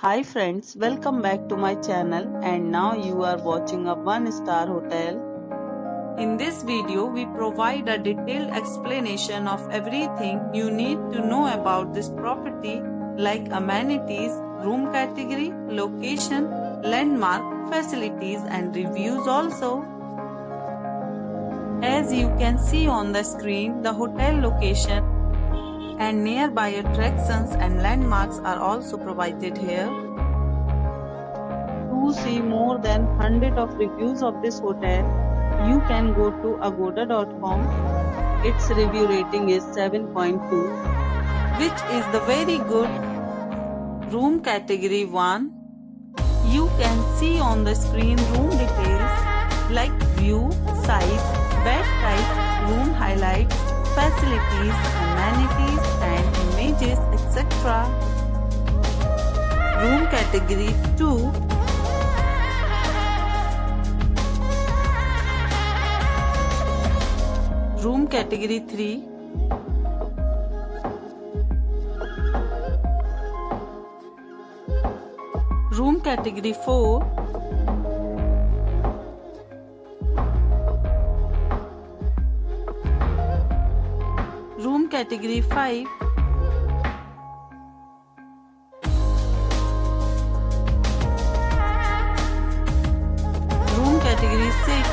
Hi friends, welcome back to my channel and now you are watching a 1-star hotel. In this video, we provide a detailed explanation of everything you need to know about this property like amenities, room category, location, landmark, facilities and reviews also. As you can see on the screen, the hotel location and nearby attractions and landmarks are also provided here. To see more than 100 of reviews of this hotel, you can go to agoda.com. Its review rating is 7.2, which is the very good. Room category 1. You can see on the screen room details like view, size, bed type, room highlights, facilities, amenities and images, etc. Room category 2. Room category 3. Room category 4. Room category 5. Room category 6.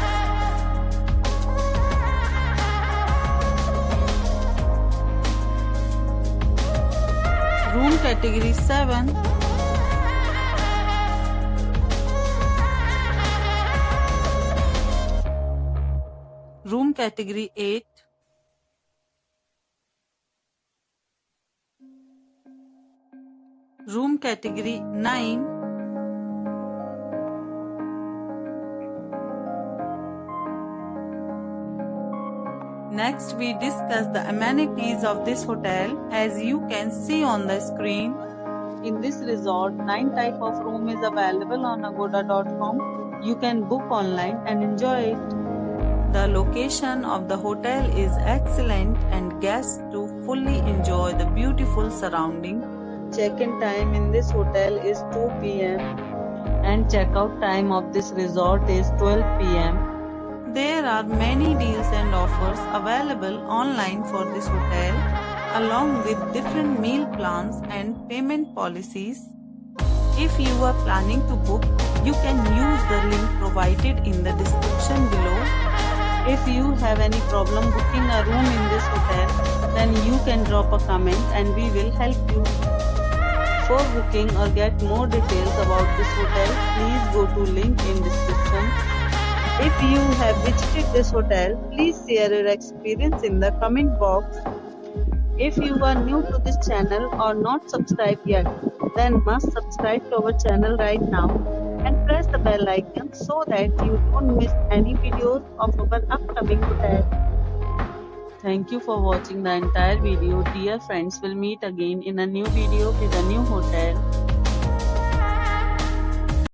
Room category 7. Room category 8. Room category 9. Next, we discuss the amenities of this hotel. As you can see on the screen, in this resort, 9 type of room is available on agoda.com. You can book online and enjoy it. The location of the hotel is excellent and guests to fully enjoy the beautiful surrounding. Check-in time in this hotel is 2 p.m. and check-out time of this resort is 12 p.m. There are many deals and offers available online for this hotel, along with different meal plans and payment policies. If you are planning to book, you can use the link provided in the description below. If you have any problem booking a room in this hotel, then you can drop a comment and we will help you. For booking or get more details about this hotel, please go to link in description. If you have visited this hotel, please share your experience in the comment box. If you are new to this channel or not subscribed yet, then must subscribe to our channel right now and press the bell icon so that you don't miss any videos of our upcoming hotel. Thank you for watching the entire video. Dear friends, we'll meet again in a new video with a new hotel.